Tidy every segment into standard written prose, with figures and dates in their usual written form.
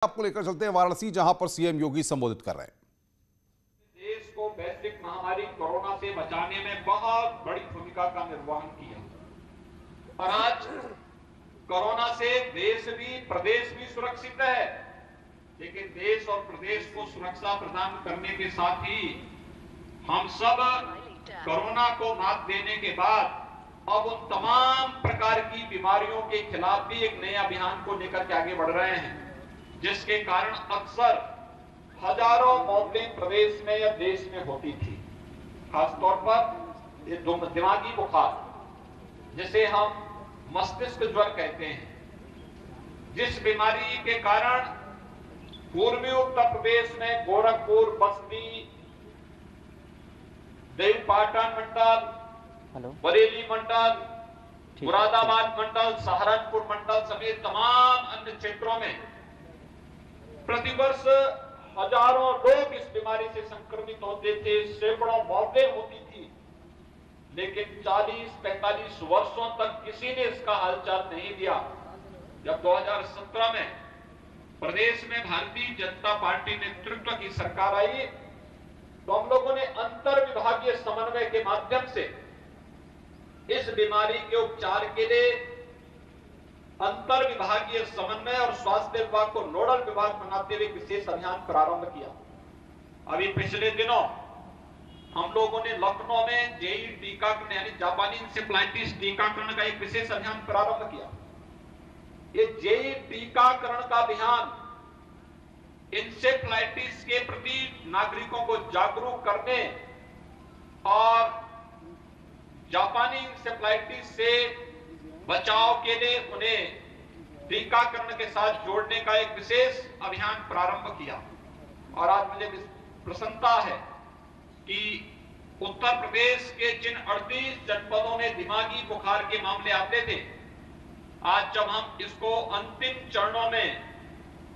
आपको लेकर चलते हैं वाराणसी, जहां पर सीएम योगी संबोधित कर रहे हैं। देश को वैश्विक महामारी कोरोना से बचाने में बहुत बड़ी भूमिका का निर्वहन किया और आज कोरोना से देश भी प्रदेश भी सुरक्षित है। लेकिन देश और प्रदेश को सुरक्षा प्रदान करने के साथ ही हम सब कोरोना को मात देने के बाद अब उन तमाम प्रकार की बीमारियों के खिलाफ भी एक नए अभियान को लेकर के आगे बढ़ रहे हैं, जिसके कारण अक्सर हजारों मौतें प्रदेश में या देश में होती थी। खासतौर पर ये दिमागी बुखार, जिसे हम मस्तिष्क ज्वर कहते हैं, जिस बीमारी के कारण पूर्वी उत्तर प्रदेश में गोरखपुर, बस्ती, देवपाटन मंडल, बरेली मंडल, मुरादाबाद मंडल, सहारनपुर मंडल समेत तमाम अन्य क्षेत्रों में प्रतिवर्ष हजारों लोग इस बीमारी से संक्रमित होते थे, सैकड़ों मौतें होती थी। लेकिन 40-45 वर्षों तक किसी ने इसका हालचाल नहीं लिया। जब 2017 में प्रदेश में भारतीय जनता पार्टी नेतृत्व की सरकार आई तो हम लोगों ने अंतर विभागीय समन्वय के माध्यम से इस बीमारी के उपचार के लिए अंतर विभागीय समन्वय और स्वास्थ्य विभाग को नोडल विभाग बनाते हुए विशेष अभियान प्रारंभ किया। अभी पिछले दिनों हम लोगों ने लखनऊ में जेई टीकाकरण यानी जापानी इंसेफ्लाइटिस टीकाकरण का एक विशेष अभियान प्रारंभ किया। ये जेई टीकाकरण का अभियान इंसेफ्लाइटिस के प्रति नागरिकों को जागरूक करने और जापानी इंसेफ्लाइटिस से बचाव के लिए उन्हें टीकाकरण के साथ जोड़ने का एक विशेष अभियान प्रारंभ किया। और आज मुझे प्रसन्नता है कि उत्तर प्रदेश के जिन 38 जनपदों में दिमागी बुखार के मामले आते थे, आज जब हम इसको अंतिम चरणों में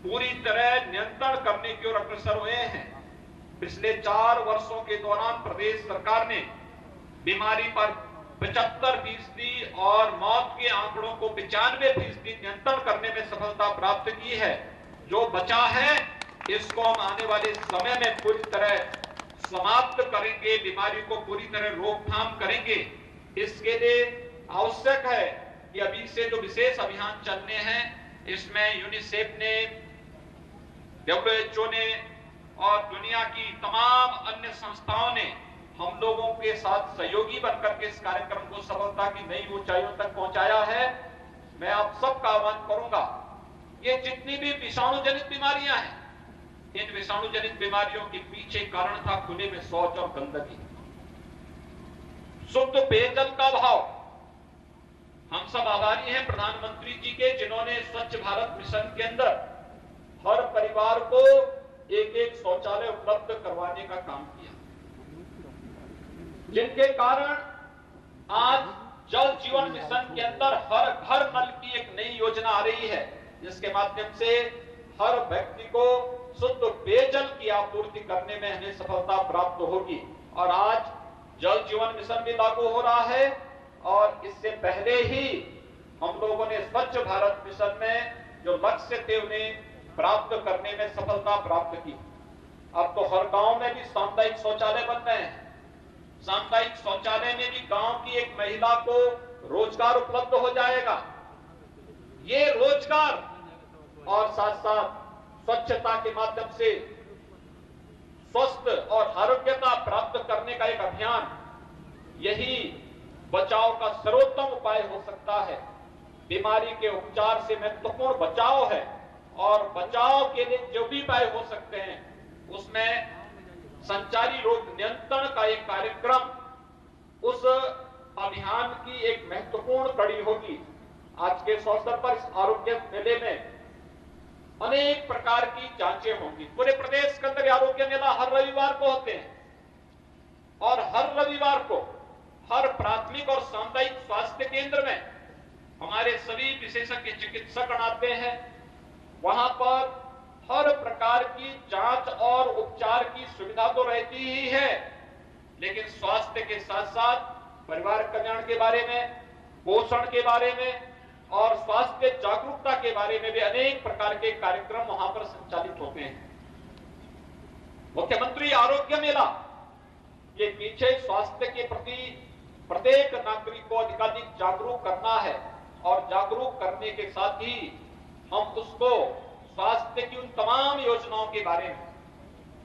पूरी तरह नियंत्रण करने की ओर अग्रसर हुए हैं। पिछले 4 वर्षों के दौरान प्रदेश सरकार ने बीमारी पर 75% और मौत के आंकड़ों को 95% नियंत्रण करने में सफलता प्राप्त की है। जो बचा है इसको हम आने वाले समय में पूरी तरह समाप्त करेंगे, बीमारी को पूरी तरह रोकथाम करेंगे। इसके लिए आवश्यक है कि अभी से जो विशेष अभियान चलने हैं, इसमें यूनिसेफ ने, WHO ने और दुनिया की तमाम अन्य संस्थाओं ने हम लोगों के साथ सहयोगी बनकर के इस कार्यक्रम को सफलता की नई ऊंचाइयों तक पहुंचाया है। मैं आप सबका आह्वान करूंगा, ये जितनी भी विषाणु जनित बीमारियां हैं, इन विषाणु जनित बीमारियों के पीछे कारण था खुले में शौच और गंदगी। शुद्ध पेयजल का अभाव। हम सब आभारी हैं प्रधानमंत्री जी के, जिन्होंने स्वच्छ भारत मिशन के अंदर हर परिवार को एक शौचालय उपलब्ध करवाने का काम किया, जिनके कारण आज जल जीवन मिशन के अंदर हर घर नल की एक नई योजना आ रही है, जिसके माध्यम से हर व्यक्ति को शुद्ध पेयजल की आपूर्ति करने में हमें सफलता प्राप्त होगी। और आज जल जीवन मिशन भी लागू हो रहा है और इससे पहले ही हम लोगों ने स्वच्छ भारत मिशन में जो लक्ष्य थे उन्हें प्राप्त करने में सफलता प्राप्त की। अब तो हर गांव में भी सामुदायिक शौचालय बन रहे हैं। सामुदायिक शौचालय में भी गांव की एक महिला को रोजगार उपलब्ध हो जाएगा। ये रोजगार और साथ साथ स्वच्छता के माध्यम से स्वस्थ और आरोग्यता प्राप्त करने का एक अभियान, यही बचाव का सर्वोत्तम उपाय हो सकता है। बीमारी के उपचार से महत्वपूर्ण बचाव है और बचाव के लिए जो भी उपाय हो सकते हैं उसमें संचारी रोग नियंत्रण का एक कार्यक्रम उस अभियान की एक महत्वपूर्ण कड़ी होगी। आज के इस अवसर पर इस आरोग्य मेले में अनेक प्रकार की जांचें होंगी। पूरे प्रदेश के अंदर आरोग्य मेला हर रविवार को होते हैं और हर रविवार को हर प्राथमिक और सामुदायिक स्वास्थ्य केंद्र में हमारे सभी विशेषज्ञ चिकित्सक आते हैं। वहां पर हर प्रकार की जांच और उपचार की सुविधा तो रहती ही है, लेकिन स्वास्थ्य के साथ साथ परिवार कल्याण के बारे में, पोषण के बारे में और स्वास्थ्य जागरूकता के बारे में भी अनेक प्रकार के कार्यक्रम वहां पर संचालित होते हैं। मुख्यमंत्री आरोग्य मेला के पीछे स्वास्थ्य के प्रति प्रत्येक नागरिक को अधिकाधिक जागरूक करना है और जागरूक करने के साथ ही हम उसको स्वास्थ्य की उन तमाम योजनाओं के बारे में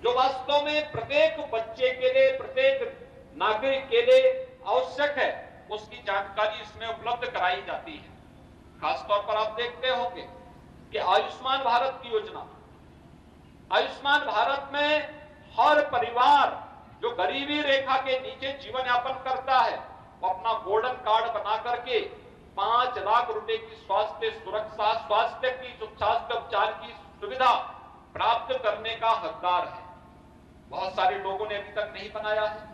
जो वास्तव में प्रत्येक बच्चे के लिए, प्रत्येक नागरिक के लिए आवश्यक है, उसकी जानकारी इसमें उपलब्ध कराई जाती है। खासतौर पर आप देखते होंगे कि आयुष्मान भारत की योजना, आयुष्मान भारत में हर परिवार जो गरीबी रेखा के नीचे जीवन यापन करता है वो अपना गोल्डन कार्ड बना करके 5 लाख रुपए की स्वास्थ्य सुरक्षा, स्वास्थ्य उपचार की सुविधा प्राप्त करने का हकदार है। बहुत सारे लोगों ने अभी तक नहीं बनाया है।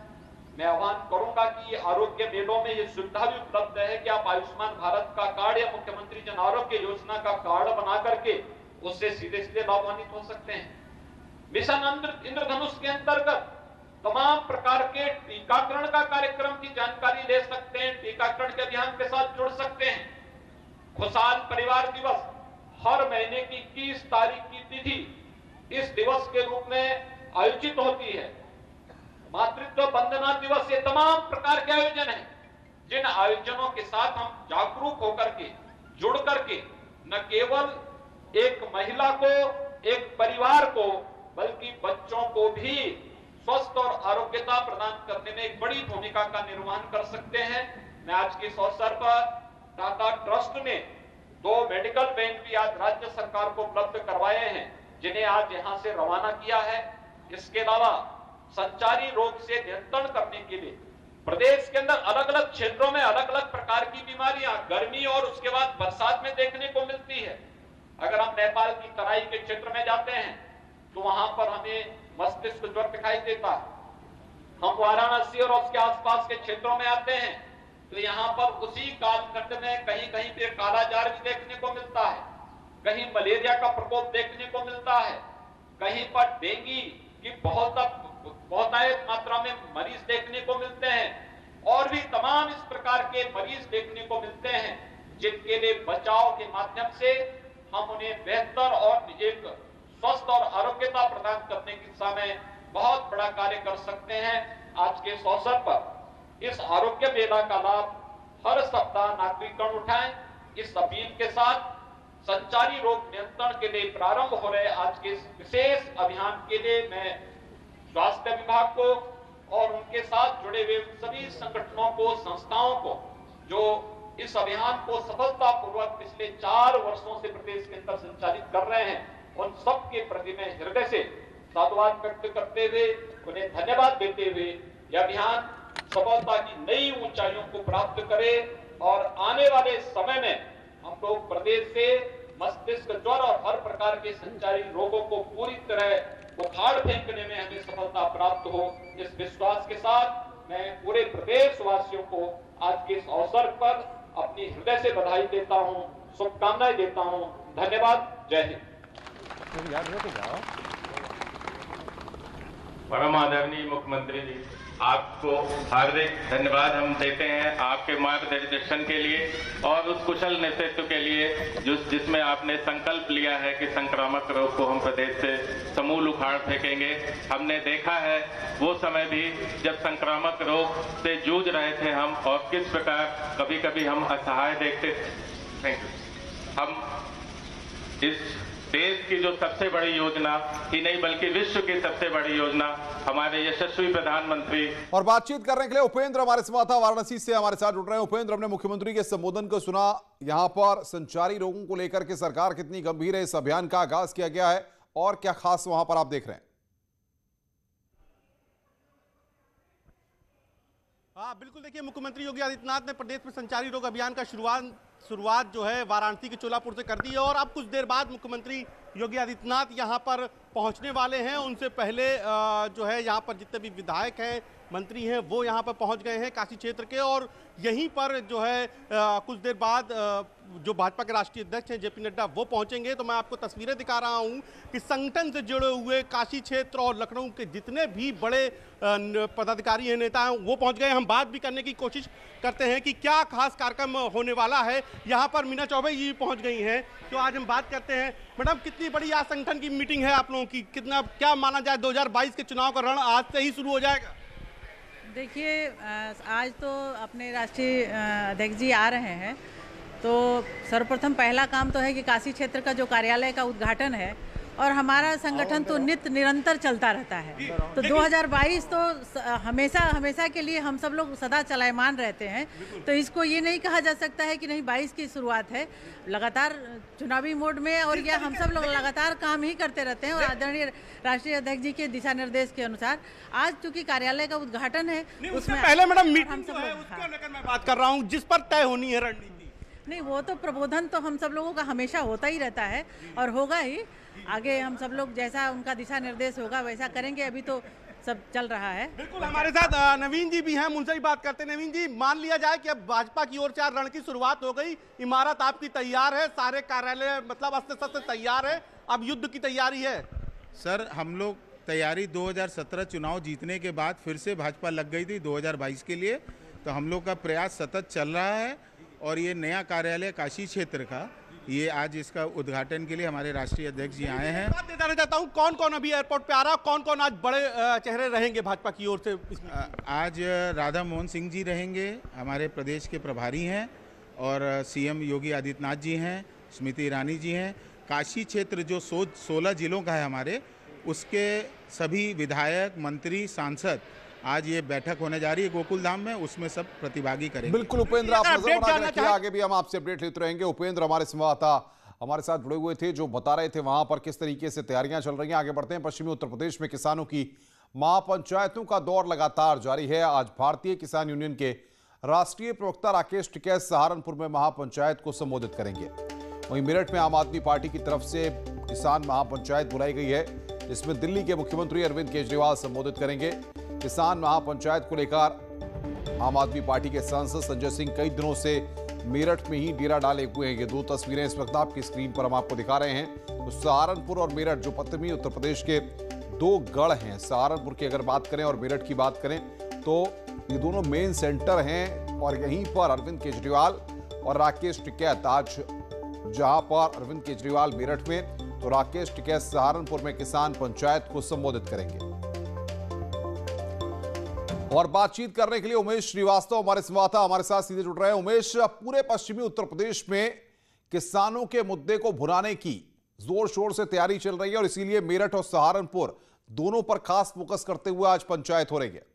मैं आह्वान करूंगा कि ये आरोग्य मेलों में ये सुविधा भी उपलब्ध है कि आप आयुष्मान भारत का कार्ड या मुख्यमंत्री जन आरोग्य योजना का कार्ड बना करके उससे सीधे सीधे लाभान्वित हो सकते हैं। मिशन इंद्रधनुष के अंतर्गत तमाम प्रकार के टीकाकरण का कार्यक्रम की जानकारी ले सकते हैं, टीकाकरण के अभियान के साथ जुड़ सकते हैं। खुशहाल परिवार दिवस हर महीने की 21 तारीख की तिथि इस दिवस के रूप में आयोजित होती है। मातृत्व वंदना दिवस, ये तमाम प्रकार के आयोजन हैं जिन आयोजनों के साथ हम जागरूक होकर के, जुड़ करके न केवल एक महिला को, एक परिवार को, बल्कि बच्चों को भी स्वस्थ और आरोग्यता प्रदान करने में एक बड़ी भूमिका का निर्वहन कर सकते हैं। मैं आज के इस अवसर पर टाटा ट्रस्ट ने 2 मेडिकल वैन भी आज राज्य सरकार को उपलब्ध करवाए हैं, जिन्हें आज यहां से रवाना किया है। इसके अलावा संचारी रोग से नियंत्रण करने के लिए प्रदेश के अंदर अलग अलग क्षेत्रों में अलग अलग प्रकार की बीमारियां गर्मी और उसके बाद बरसात में देखने को मिलती है। अगर हम नेपाल की तराई के क्षेत्र में जाते हैं तो वहां पर हमें मस्तिष्क ज्वर दिखाई देता है। हम वाराणसी और उसके आसपास के क्षेत्रों में आते हैं तो यहाँ पर उसी कालखंड में कहीं कहीं पे कालाजार भी देखने को मिलता है, कहीं मलेरिया का प्रकोप देखने को मिलता है, कहीं पर डेंगू की बहुतायत मात्रा में मरीज देखने को मिलते हैं और भी तमाम इस प्रकार के मरीज देखने को मिलते हैं जिनके लिए बचाव के माध्यम से हम उन्हें बेहतर और एक स्वस्थ और आरोग्यता प्रदान करने की दिशा में बहुत बड़ा कार्य कर सकते हैं। आज के इस अवसर पर इस आरोग्य मेला का लाभ हर सप्ताह नागरिकगण उठाएं। इस अपील के साथ संचारी रोग नियंत्रण के लिए प्रारंभ हो रहे आज के इस विशेष अभियान के लिए मैं स्वास्थ्य विभाग को और उनके साथ जुड़े हुए सभी संगठनों को, संस्थाओं को जो इस अभियान को सफलतापूर्वक पिछले 4 वर्षों से प्रदेश के अंदर संचालित कर रहे हैं, उन सब के प्रति मैं हृदय से साधुवाद व्यक्त करते हुए, उन्हें धन्यवाद देते हुए यह अभियान सफलता की नई ऊंचाइयों को प्राप्त करे और आने वाले समय में हम लोग प्रदेश से मस्तिष्क ज्वर और हर प्रकार के संचारी रोगों को पूरी तरह उखाड़ फेंकने में हमें सफलता प्राप्त हो। इस विश्वास के साथ मैं पूरे प्रदेश वासियों को आज के इस अवसर पर अपनी हृदय से बधाई देता हूं, शुभकामनाएं देता हूं। धन्यवाद। जय हिंद। परम आदरणीय मुख्यमंत्री जी, आपको हार्दिक धन्यवाद हम देते हैं आपके मार्गदर्शन के लिए और उस कुशल नेतृत्व के लिए जिसमें आपने संकल्प लिया है कि संक्रामक रोग को हम प्रदेश से समूल उखाड़ फेंकेंगे। हमने देखा है वो समय भी जब संक्रामक रोग से जूझ रहे थे हम और किस प्रकार कभी कभी हम असहाय देखते थे। हम इस देश की जो सबसे बड़ी योजना ही नहीं बल्कि विश्व की सबसे बड़ी योजना हमारे यशस्वी प्रधानमंत्री। और बातचीत करने के लिए उपेंद्र हमारे संवाददाता वाराणसी से हमारे साथ जुड़ रहे हैं। उपेंद्र, हमने मुख्यमंत्री के संबोधन को सुना, यहां पर संचारी रोगों को लेकर के सरकार कितनी गंभीर है, इस अभियान का आगाज किया गया है और क्या खास वहां पर आप देख रहे हैं? हाँ बिल्कुल, देखिए मुख्यमंत्री योगी आदित्यनाथ ने प्रदेश में संचारी रोग अभियान का शुरुआत जो है वाराणसी के चोलापुर से कर दी है और अब कुछ देर बाद मुख्यमंत्री योगी आदित्यनाथ यहां पर पहुंचने वाले हैं। उनसे पहले जो है यहां पर जितने भी विधायक हैं, मंत्री हैं, वो यहां पर पहुंच गए हैं काशी क्षेत्र के और यहीं पर जो है कुछ देर बाद जो भाजपा के राष्ट्रीय अध्यक्ष हैं जेपी नड्डा वो पहुंचेंगे। तो मैं आपको तस्वीरें दिखा रहा हूं कि संगठन से जुड़े हुए काशी क्षेत्र और लखनऊ के जितने भी बड़े पदाधिकारी हैं, नेता हैं, वो पहुंच गए। हम बात भी करने की कोशिश करते हैं कि क्या खास कार्यक्रम होने वाला है। यहाँ पर मीना चौबे जी पहुँच गई हैं। तो आज हम बात करते हैं, मैडम कितनी बड़ी आज संगठन की मीटिंग है आप लोगों की, कितना क्या माना जाए 2022 के चुनाव का रण आज से ही शुरू हो जाएगा? देखिए, आज तो अपने राष्ट्रीय अध्यक्ष जी आ रहे हैं, तो सर्वप्रथम पहला काम तो है कि काशी क्षेत्र का जो कार्यालय का उद्घाटन है, और हमारा संगठन तो नित्य निरंतर चलता रहता है। तो 2022 तो हमेशा के लिए हम सब लोग सदा चलायमान रहते हैं। तो इसको ये नहीं कहा जा सकता है कि नहीं 22 की शुरुआत है, लगातार चुनावी मोड में, और यह हम सब लोग लगातार काम ही करते रहते हैं। और आदरणीय राष्ट्रीय अध्यक्ष जी के दिशा निर्देश के अनुसार आज चूंकि कार्यालय का उद्घाटन है, उसमें पहले मैडम मीटिंग जो है उसको लेकर मैं बात कर रहा हूँ, जिस पर तय होनी है रणनीति। नहीं, वो तो प्रबोधन तो हम सब लोगों का हमेशा होता ही रहता है और होगा ही। आगे हम सब लोग जैसा उनका दिशा निर्देश होगा वैसा करेंगे। अभी तो सब चल रहा है। बिल्कुल, हमारे साथ नवीन जी भी हैं, उनसे ही बात करते हैं। नवीन जी, मान लिया जाए कि अब भाजपा की ओर से रण की शुरुआत हो गई, इमारत आपकी तैयार है, सारे कार्यालय मतलब अस्त्र शस्त्र तैयार है, अब युद्ध की तैयारी है। सर, हम लोग तैयारी 2017 चुनाव जीतने के बाद फिर से भाजपा लग गई थी 2022 के लिए, तो हम लोग का प्रयास सतत चल रहा है। और ये नया कार्यालय काशी क्षेत्र का, ये आज इसका उद्घाटन के लिए हमारे राष्ट्रीय अध्यक्ष जी आए हैं। बात देना चाहता हूँ, कौन कौन अभी एयरपोर्ट पे आ रहा है, कौन कौन आज बड़े चेहरे रहेंगे भाजपा की ओर से? आज राधा मोहन सिंह जी रहेंगे, हमारे प्रदेश के प्रभारी हैं, और सीएम योगी आदित्यनाथ जी हैं, स्मृति ईरानी जी हैं। काशी क्षेत्र जो 16 जिलों का है हमारे, उसके सभी विधायक, मंत्री, सांसद आज ये बैठक होने जा रही है गोकुल धाम में, उसमें सब प्रतिभागी करेंगे। बिल्कुल उपेंद्र, आप नजर बना के रखिए, आगे भी हम आपसे अपडेट लेते रहेंगे। उपेंद्र हमारे संवाददाता हमारे साथ जुड़े हुए थे, जो बता रहे थे वहां पर किस तरीके से तैयारियां चल रही हैं। आगे बढ़ते हैं। पश्चिमी उत्तर प्रदेश में किसानों की महापंचायतों का दौर लगातार जारी है। आज भारतीय किसान यूनियन के राष्ट्रीय प्रवक्ता राकेश टिकैत सहारनपुर में महापंचायत को संबोधित करेंगे। वहीं मेरठ में आम आदमी पार्टी की तरफ से किसान महापंचायत बुलाई गई है, जिसमें दिल्ली के मुख्यमंत्री अरविंद केजरीवाल संबोधित करेंगे। किसान महापंचायत को लेकर आम आदमी पार्टी के सांसद संजय सिंह कई दिनों से मेरठ में ही डेरा डाले हुए हैं। ये दो तस्वीरें इस वक्त आपकी स्क्रीन पर हम आपको दिखा रहे हैं। तो सहारनपुर और मेरठ जो पश्चिमी उत्तर प्रदेश के दो गढ़ हैं, सहारनपुर की अगर बात करें और मेरठ की बात करें, तो ये दोनों मेन सेंटर हैं। और यहीं पर अरविंद केजरीवाल और राकेश टिकैत, आज जहां पर अरविंद केजरीवाल मेरठ में, तो राकेश टिकैत सहारनपुर में किसान पंचायत को संबोधित करेंगे। और बातचीत करने के लिए उमेश श्रीवास्तव हमारे संवाददाता हमारे साथ सीधे जुड़ रहे हैं। उमेश, पूरे पश्चिमी उत्तर प्रदेश में किसानों के मुद्दे को भुनाने की जोर शोर से तैयारी चल रही है, और इसीलिए मेरठ और सहारनपुर दोनों पर खास फोकस करते हुए आज पंचायत हो रही है।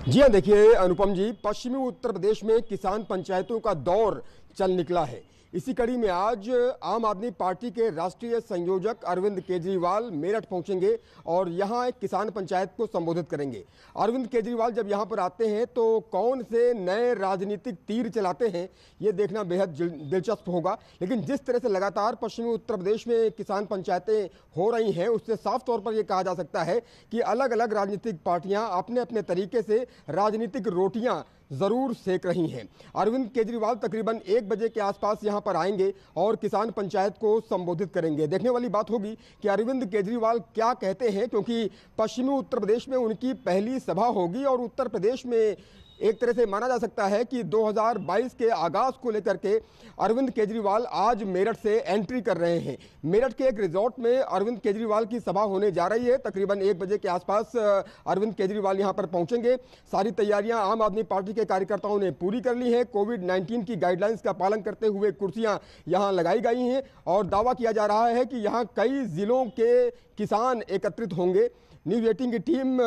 जी हाँ, देखिए अनुपम जी, पश्चिमी उत्तर प्रदेश में किसान पंचायतों का दौर चल निकला है। इसी कड़ी में आज आम आदमी पार्टी के राष्ट्रीय संयोजक अरविंद केजरीवाल मेरठ पहुंचेंगे और यहां एक किसान पंचायत को संबोधित करेंगे। अरविंद केजरीवाल जब यहां पर आते हैं तो कौन से नए राजनीतिक तीर चलाते हैं, ये देखना बेहद दिलचस्प होगा। लेकिन जिस तरह से लगातार पश्चिमी उत्तर प्रदेश में किसान पंचायतें हो रही हैं, उससे साफ तौर पर यह कहा जा सकता है कि अलग अलग राजनीतिक पार्टियां अपने अपने तरीके से राजनीतिक रोटियां जरूर सेक रही हैं। अरविंद केजरीवाल तकरीबन 1 बजे के आसपास यहां पर आएंगे और किसान पंचायत को संबोधित करेंगे। देखने वाली बात होगी कि अरविंद केजरीवाल क्या कहते हैं, क्योंकि पश्चिमी उत्तर प्रदेश में उनकी पहली सभा होगी और उत्तर प्रदेश में एक तरह से माना जा सकता है कि 2022 के आगाज को लेकर के अरविंद केजरीवाल आज मेरठ से एंट्री कर रहे हैं। मेरठ के एक रिजॉर्ट में अरविंद केजरीवाल की सभा होने जा रही है। तकरीबन 1 बजे के आसपास अरविंद केजरीवाल यहां पर पहुंचेंगे। सारी तैयारियां आम आदमी पार्टी के कार्यकर्ताओं ने पूरी कर ली है। कोविड-19 की गाइडलाइंस का पालन करते हुए कुर्सियां यहां लगाई गई हैं और दावा किया जा रहा है कि यहां कई जिलों के किसान एकत्रित होंगे। न्यूज 18 की टीम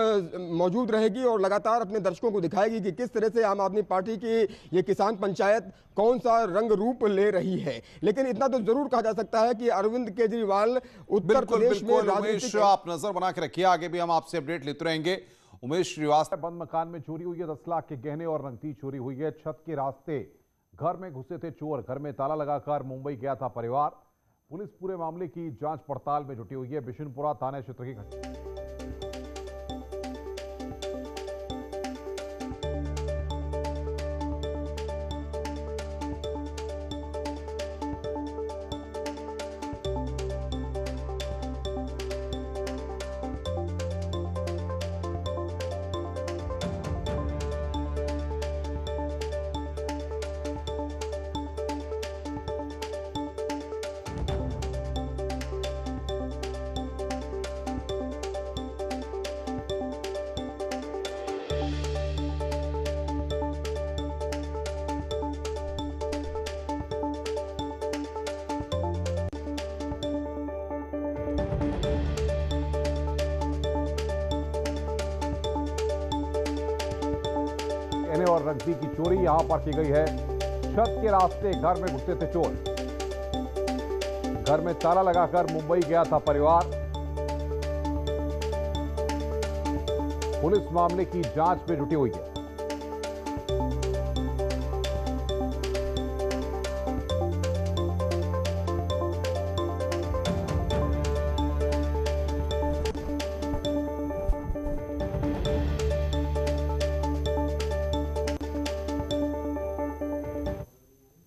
मौजूद रहेगी और लगातार अपने दर्शकों को दिखाएगी कि किस तरह से आम आदमी पार्टी की ये किसान पंचायत कौन सा रंग रूप ले रही है। लेकिन इतना तो जरूर कहा जा सकता है कि अरविंद केजरीवाल उत्तर प्रदेश में उमेश, आप नजर बना के रखिए, आगे भी हम आपसे अपडेट लेते रहेंगे। उमेश श्रीवास्तव, बंद मकान में चोरी हुई है, 10 लाख के गहने और नकदी चोरी हुई है। छत के रास्ते घर में घुसे थे चोर, घर में ताला लगाकर मुंबई गया था परिवार। पुलिस पूरे मामले की जांच पड़ताल में जुटी हुई है। बिशनपुरा थाना क्षेत्र की घटना। गहने और नकदी की चोरी यहां पर की गई है। छत के रास्ते घर में घुसे थे चोर। घर में ताला लगाकर मुंबई गया था परिवार। पुलिस मामले की जांच में जुटी हुई है।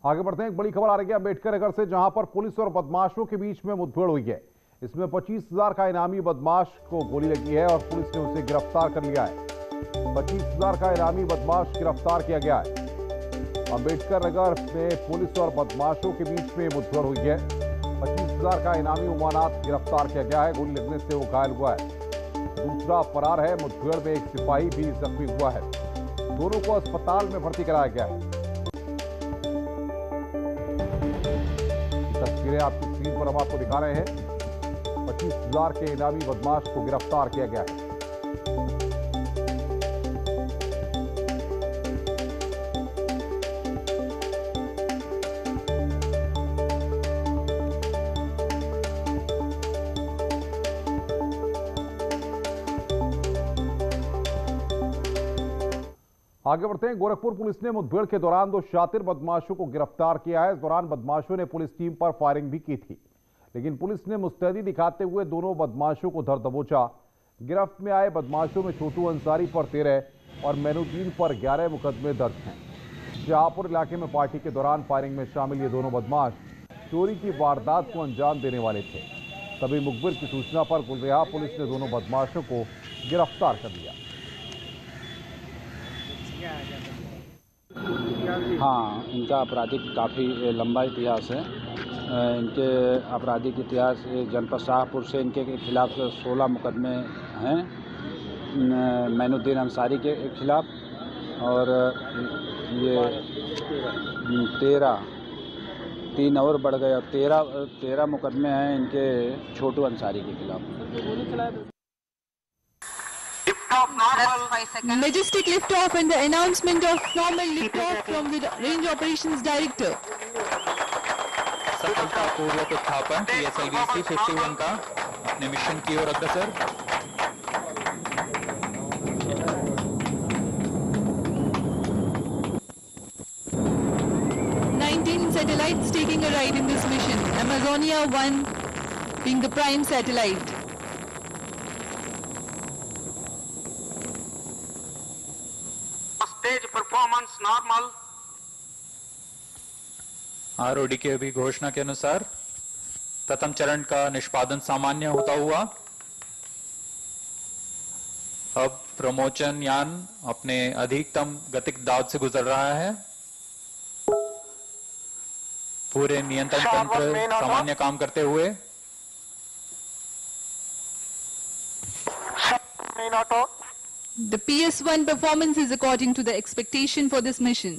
आगे बढ़ते हैं। एक बड़ी खबर आ रही है अम्बेडकर नगर से, जहां पर पुलिस और बदमाशों के बीच में मुठभेड़ हुई है। इसमें 25,000 का इनामी बदमाश को गोली लगी है और पुलिस ने उसे गिरफ्तार कर लिया है। 25,000 का इनामी बदमाश गिरफ्तार किया गया है। अम्बेडकर नगर में पुलिस और बदमाशों के बीच में मुठभेड़ हुई है। 25,000 का इनामी उमानाथ गिरफ्तार किया गया है। गोली लगने से वो घायल हुआ है। दूसरा फरार है। मुठभेड़ में एक सिपाही भी जख्मी हुआ है। दोनों को अस्पताल में भर्ती कराया गया है। तस्वीरें आपकी स्क्रीन पर हम आपको दिखा रहे हैं। 25,000 के इनामी बदमाश को गिरफ्तार किया गया है। आगे बढ़ते हैं। गोरखपुर पुलिस ने मुठभेड़ के दौरान 2 शातिर बदमाशों को गिरफ्तार किया है। इस दौरान बदमाशों ने पुलिस टीम पर फायरिंग भी की थी, लेकिन पुलिस ने मुस्तैदी दिखाते हुए दोनों बदमाशों को धर दबोचा। गिरफ्त में आए बदमाशों में छोटू अंसारी पर 13 और मैनुद्दीन पर 11 मुकदमे दर्ज हैं। शाहपुर इलाके में पार्टी के दौरान फायरिंग में शामिल ये दोनों बदमाश चोरी की वारदात को अंजाम देने वाले थे। तभी मुखबिर की सूचना पर गुलरिहा पुलिस ने दोनों बदमाशों को गिरफ्तार कर लिया। हाँ, इनका आपराधिक काफ़ी लंबा इतिहास है। इनके आपराधिक इतिहास जनपद शाहपुर से इनके खिलाफ 16 मुकदमे हैं मैनुद्दीन अंसारी के खिलाफ, और ये 3 और बढ़ गए और 13 मुकदमे हैं इनके छोटू अंसारी के खिलाफ। Majestic liftoff and the announcement of normal liftoff from the Range Operations Director. सफलतापूर्वक उत्थापन PSLV-C 51 का अपने मिशन की ओर अग्रसर। 19 satellites taking a ride in this mission. Amazonia 1 being the prime satellite. Stage performance normal. ROD की अभी घोषणा के अनुसार प्रथम चरण का निष्पादन सामान्य होता हुआ अब प्रमोचन यान अपने अधिकतम गतिक दाब से गुजर रहा है। पूरे नियंत्रण तंत्र सामान्य काम करते हुए The PS-1 performance is according to the expectation for this mission.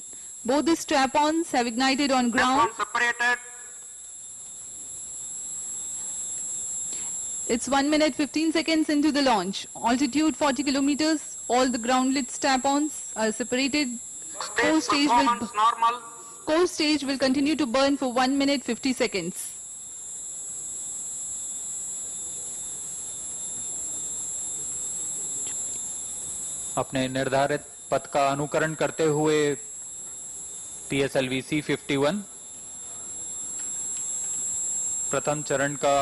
Both the strap-ons have ignited on ground. It's 1 minute 15 seconds into the launch. Altitude 40 kilometers. All the groundlit strap-ons are separated. Core stage will continue to burn for 1 minute 50 seconds. अपने निर्धारित पथ का अनुकरण करते हुए PSLV-C 51 प्रथम चरण का